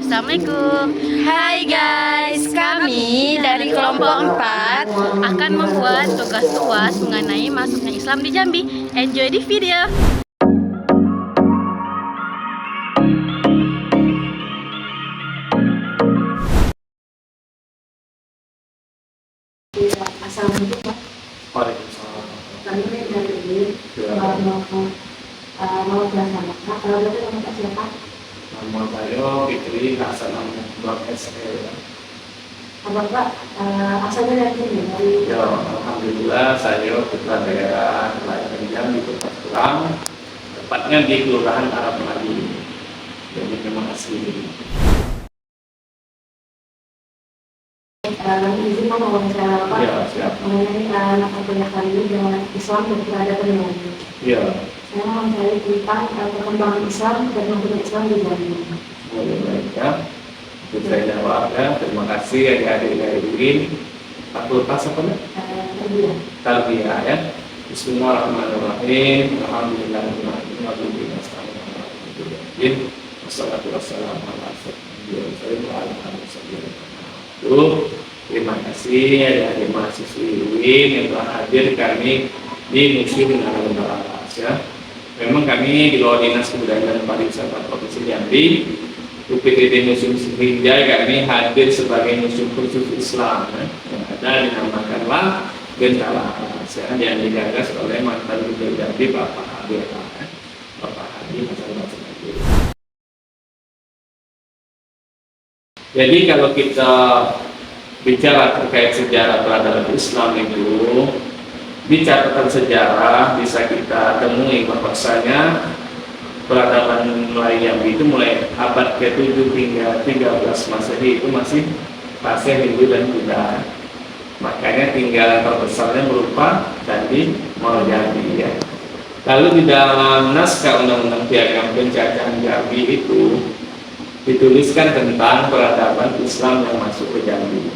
Assalamualaikum. Hai guys, kami dari kelompok 4 Akan membuat tugas UAS mengenai masuknya Islam di Jambi. Enjoy the video. Assalamualaikum Pak. Waalaikumsalam. Kami dari ini mau belajar Pak. Kalau boleh nama Pak siapa? Nama saya Fitri Hasan Ahmad SE. Bapak asalnya dari sini dari. Ya, alhamdulillah saya putra daerah kelahiran Jambi Kota Tulang, tepatnya di Kelurahan Arab Madi. Jadi memang asli. Kami izin mau wawancara Pak. Ya, siap. Mengenai anak kuliah kali ini dengan Islam dan peradaban yang lain. Ya, Saya mau mencari tentang perkembangan Islam dan masuknya Islam di Jambi. boleh baik ya. Itu saya jawab ya. Terima kasih adik-adik hadirin. Fakultas apa nih? Tarbiyah. Tarbiyah ya. Bismillahirrahmanirrahim. Alhamdulillah. Wassalatu wassalamu ala asyrofil anbiya'i. Terima kasih adik-adik mahasiswi UIN yang telah hadir kami di Museum Alam Barakas ya. Memang kami di bawah Dinas Kebudayaan dan Pariwisata Provinsi Jambi, UPTD Museum Sriwijaya, kami hadir sebagai museum khusus Islam ya, yang ada dinamakanlah Gentala Alas ya, yang digagas oleh mantan Gubernur Jambi Bapak Hadir ya. Bapak Hadir Hasan Basri. Jadi kalau kita bicara terkait sejarah peradaban Islam itu, di catatan sejarah bisa kita temui bahwasanya peradaban Melayu Jambi itu mulai abad ke-7 hingga 13 Masehi itu masih fase Hindu dan Buddha. Makanya tinggalan terbesarnya berupa Candi Muaro Jambi ya. Lalu di dalam naskah Undang-Undang Piagam Penjajahan Jambi itu dituliskan tentang peradaban Islam yang masuk ke Jambi.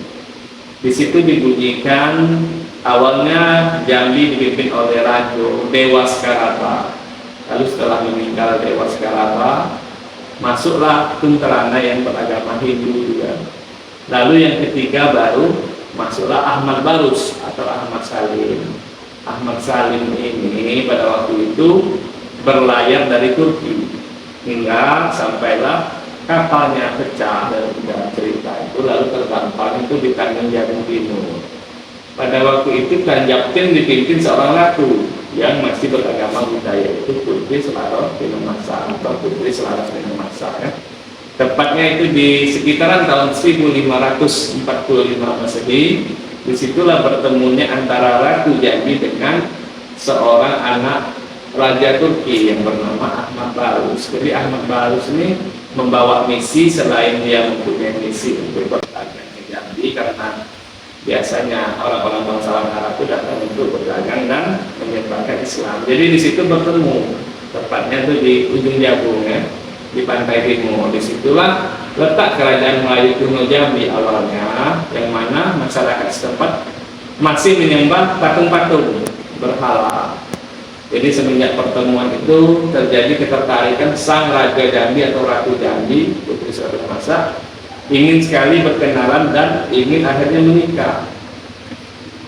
Di situ dibunyikan awalnya Jambi dipimpin oleh Raja Dewa Skarata. Lalu setelah meninggal Dewa Skarata, masuklah Kuntarana yang beragama Hindu juga. Lalu yang ketiga baru masuklah Ahmad Barus atau Ahmad Salim. Ahmad Salim ini pada waktu itu berlayar dari Turki hingga sampailah kapalnya pecah dan tidak cerita itu, lalu terdampar itu di Tanjung Jabung Timur. Pada waktu itu Tanjaptin dipimpin seorang ratu yang masih beragama Buddha, yaitu Putri Selaros Pinemasa atau Putri Selaros Pinemasa ya. Tepatnya itu di sekitaran tahun 1545 Masehi. Disitulah bertemunya antara Ratu Jambi dengan seorang anak Raja Turki yang bernama Ahmad Barus. Jadi Ahmad Barus ini membawa misi, selain dia mempunyai misi untuk berdagang ke Jambi, karena biasanya orang-orang bangsawan Arab itu datang untuk berdagang dan menyebarkan Islam. Jadi di situ bertemu, tepatnya itu di ujung Jabung ya, di pantai timur. Disitulah letak kerajaan Melayu kuno Jambi awalnya, yang mana masyarakat setempat masih menyembah patung-patung berhala. Jadi semenjak pertemuan itu terjadi ketertarikan sang Raja Jambi atau Ratu Jambi, Putri Selaros Pinemasa, ingin sekali berkenalan dan ingin akhirnya menikah.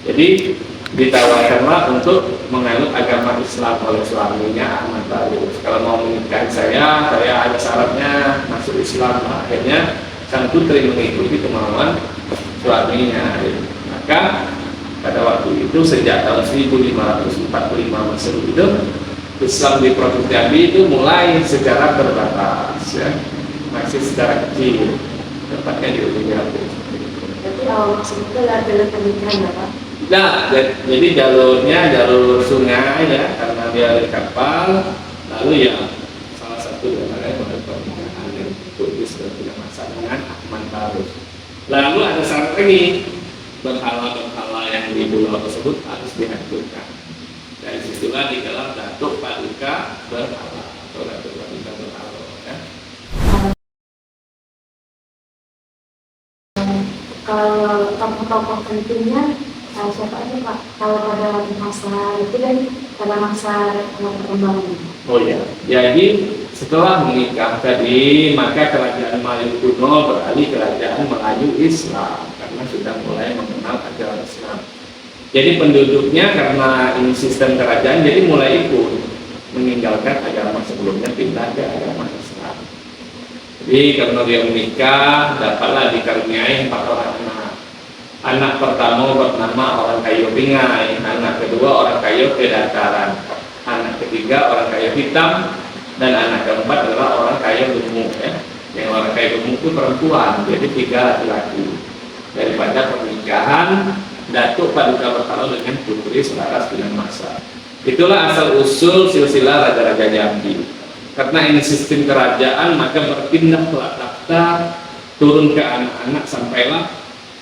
Jadi ditawarkanlah untuk menganut agama Islam oleh suaminya Ahmad Barus. Kalau mau menikahi saya ada syaratnya masuk Islam. Akhirnya sang putri mengikuti kemauan suaminya. Maka pada waktu itu sejak tahun 1545 Masehi itu Islam di Provinsi Jambi itu mulai secara terbatas ya, masih secara kecil, tepatnya di ujung Jambi. Jadi awal maksud itu adalah jalur pernikahan ya Pak? Nah, jadi jalurnya jalur sungai ya, karena dia ada kapal. Lalu ya salah satu dari pernikahan yang Putri Selaros Pinemasa dengan Ahmad Barus. Lalu ada syarat lagi, berhala-berhala yang di pulau tersebut harus dihancurkan. Dari situlah digelar Datuk Paduka Berhala atau Datuk Paduka Berhala ya. Kalau tokoh-tokoh pentingnya siapa aja Pak? Kalau pada masa itu dan pada masa perkembangan. Oh ya, jadi Setelah menikah tadi, maka kerajaan Melayu kuno beralih kerajaan Melayu Islam karena sudah mulai mengenal ajaran Islam. Jadi penduduknya karena ini sistem kerajaan, jadi mulai ikut meninggalkan agama sebelumnya, pindah ke agama Islam. Jadi karena dia menikah, dapatlah dikaruniai 4 orang anak. Anak pertama bernama orang kayu pingai, anak kedua orang kayu kedataran, anak ketiga orang kayu hitam, dan anak keempat adalah orang kayu gemuk. Yang orang kayu gemuk itu perempuan, jadi 3 laki-laki. Daripada pernikahan Datuk Paduka Bertalo dengan putri selaras dengan masa. Itulah asal usul silsilah raja-raja Jambi. Karena ini sistem kerajaan, maka berpindahlah takhta turun ke anak-anak sampailah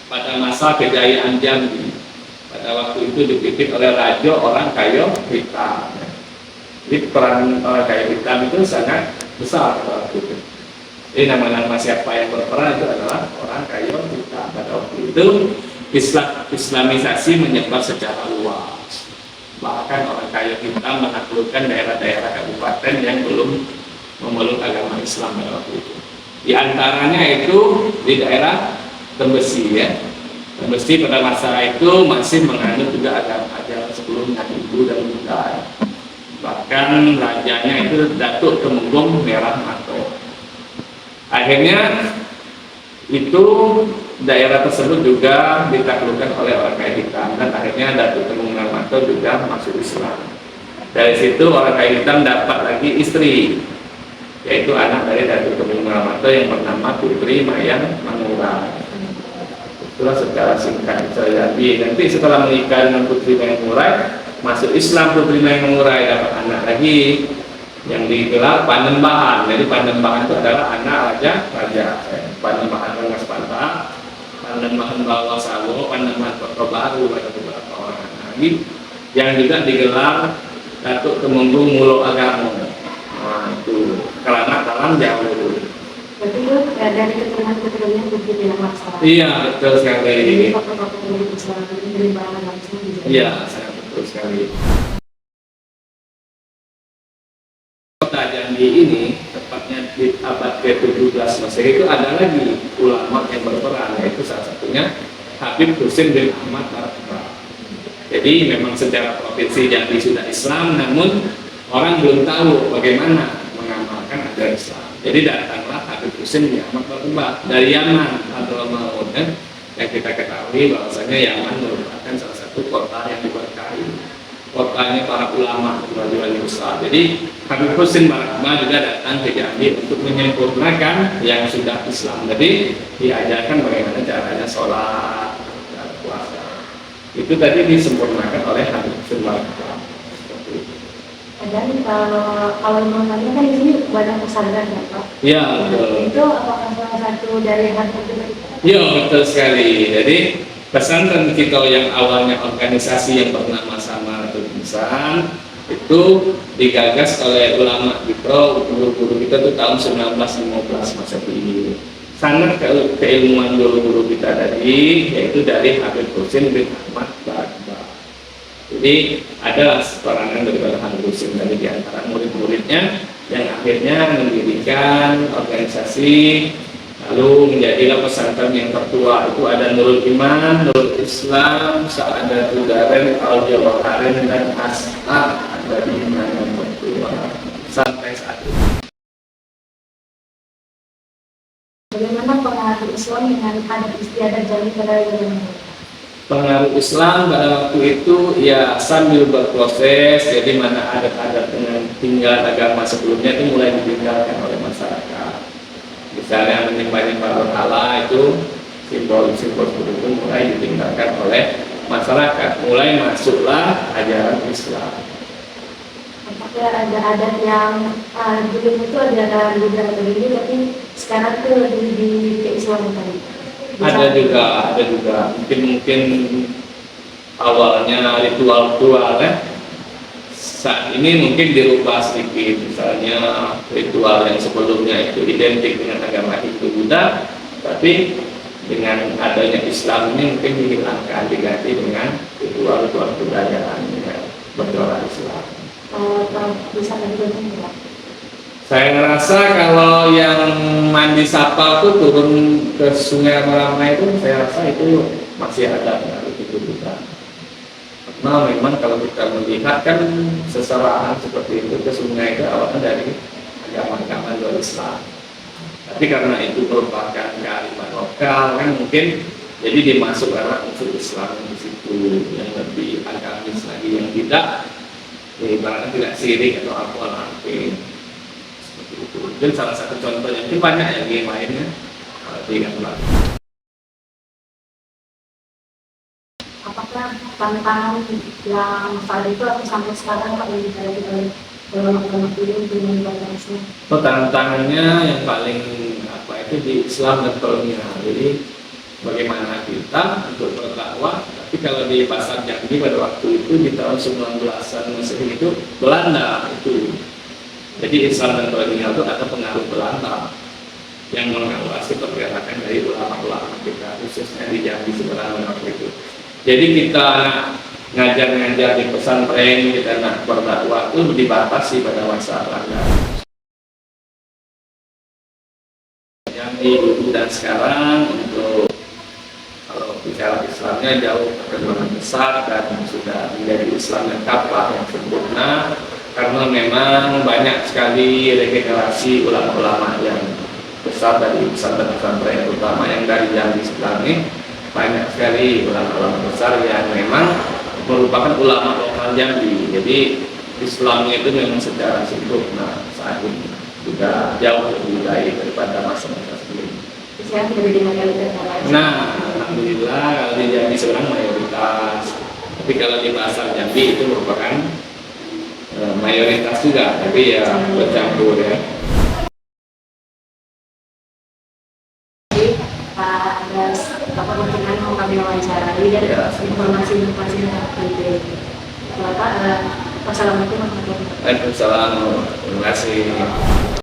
pada masa kejayaan Jambi. Pada waktu itu dipimpin oleh Raja orang kayu hitam. Jadi peran orang kayu hitam itu sangat besar pada waktu itu. Jadi nama-nama siapa yang berperan itu adalah orang kayu hitam. Pada waktu itu Islamisasi menyebar secara luas. Bahkan orang kayu hitam menaklukkan daerah-daerah kabupaten yang belum memeluk agama Islam pada waktu itu. Di antaranya itu di daerah Tembesi Tembesi pada masa itu masih menganut juga agama ajaran sebelumnya Hindu dan Buddha. Bahkan rajanya itu Datuk Temenggung Merah Mato. Akhirnya itu daerah tersebut juga ditaklukkan oleh orang kayu hitam, dan akhirnya Datuk Temenggung Merah Mato juga masuk Islam. Dari situ orang kayu hitam dapat lagi istri, yaitu anak dari Datuk Temenggung Merah Mato yang bernama Putri Mayang Mangurai. Itulah secara singkat saya. Nanti setelah menikah dengan Putri Mayang Mangurai, masuk Islam Putri Mayang Mangurai, dapat anak lagi yang digelar Panembahan. Jadi Panembahan itu adalah anak raja. Panembahan Rengas Pantak, Panembahan Bawah Sawo, Panembahan Kota Baru, ada beberapa orang lagi yang juga digelar Datuk Temenggung Mulo Agamo. Nah, itu karena dalam jauh. Berarti itu dari keturunan-keturunan begitu yang masalah. Iya, betul sekali. Jadi tokoh-tokoh dari Islam ini berimbangan langsung di sana. Iya, sangat betul sekali. Kota Jambi ini tepatnya di abad ke-17 Masehi itu ada lagi ulama yang berperan, yaitu salah satunya Habib Husin bin Ahmad Barakbar. Jadi memang secara provinsi Jambi sudah Islam, namun orang belum tahu bagaimana mengamalkan ajaran Islam. Jadi datanglah Habib Husin bin Ahmad Barakbar dari Yaman atau Maun, yang kita ketahui bahwasanya Yaman merupakan salah satu kota yang diberkahi, kotanya para ulama, wali-wali besar. Jadi Habib Husin Barakbar juga datang ke Jambi untuk menyempurnakan yang sudah Islam. Jadi diajarkan bagaimana caranya sholat dan puasa. Itu tadi disempurnakan oleh Habib Husin Barakbar. Dan kalau mengenai kan di sini banyak pesantren ya Pak? Iya, betul. Itu apakah salah satu dari hantu itu? Iya, betul sekali. Jadi pesantren kita yang awalnya organisasi yang bernama Samaratul Insan itu digagas oleh ulama kita, guru-guru kita itu tahun 1915 Masehi. Sangat keilmuan guru-guru kita tadi, yaitu dari Habib Husin bin Ahmad Barakbar. Jadi adalah perangan daripada Habib Husin dari di antara murid-muridnya yang akhirnya mendirikan organisasi, lalu menjadilah pesantren yang tertua. Itu ada Nurul Iman, Nurul Islam, Sa'adatul Daren, Al-Jawaharen, dan As'ad dari Iman yang tertua sampai saat ini. Bagaimana pengaruh Islam dengan adat istiadat Jambi pada zaman itu? Pengaruh Islam pada waktu itu ya sambil berproses, jadi mana adat-adat dengan tinggal agama sebelumnya itu mulai ditinggalkan oleh masyarakat. Misalnya menyembah-nyembah berhala itu simbol-simbol itu mulai ditinggalkan oleh masyarakat, mulai masuklah ajaran Islam. Apakah ada adat yang dulu itu ada budaya begini, tapi sekarang itu lebih di keislaman? Ada juga mungkin awalnya ritual-ritual saat ini mungkin dirubah sedikit, misalnya ritual yang sebelumnya itu identik dengan agama Hindu Buddha, tapi dengan adanya Islam ini mungkin dihilangkan, diganti dengan ritual-ritual kebudayaan berdoa Islam. Bisa lebih banyak. Saya rasa kalau yang mandi sapal tuh turun ke Sungai Marama itu, saya rasa itu masih ada pengaruh itu juga. Karena memang kalau kita melihat kan seserahan seperti itu ke sungai itu awalnya dari agama-agama luar Islam. Tapi karena itu merupakan kearifan lokal kan mungkin jadi dimasukkan unsur Islam di situ yang lebih agamis lagi, yang tidak ibaratnya tidak sirik atau apa nanti. Itu salah satu contohnya, itu banyak yang game lainnya Apakah tantangan yang saat itu atau sampai sekarang Pak yang dihadapi oleh ulama-ulama dulu dengan Indonesia? tantangannya yang paling apa itu di Islam dan kolonial. Jadi bagaimana kita untuk berdakwah, tapi kalau di pasar Jambi pada waktu itu di tahun 19-an Masehi itu Belanda itu. Jadi Islam dan kolonial itu ada pengaruh Belanda yang mengawasi pergerakan dari ulama-ulama kita, khususnya di Jambi sebenarnya waktu itu. Jadi kita ngajar-ngajar di pesantren, kita nak berdakwah itu dibatasi pada masa Belanda. Yang di dulu dan sekarang untuk kalau bicara Islamnya jauh perkembangan besar dan sudah menjadi Islam yang kapal yang sempurna. Karena memang banyak sekali regenerasi ulama-ulama yang besar dari pesantren-pesantren, terutama yang dari Jambi sekarang ini, banyak sekali ulama-ulama besar yang memang merupakan ulama lokal Jambi. Jadi Islamnya itu memang secara sempurna saat ini sudah jauh lebih baik daripada masa-masa sebelumnya. Sekarang tidak jadi mayoritas lain. Nah, alhamdulillah kalau di Jambi sekarang mayoritas. Tapi kalau di pasar Jambi itu merupakan mayoritas juga, tapi ya bercampur ya. Jadi ada beberapa pertanyaan mau kami wawancarai dan informasi-informasi yang penting. Bapak, wassalamualaikum warahmatullahi wabarakatuh. Waalaikumsalam, terima kasih.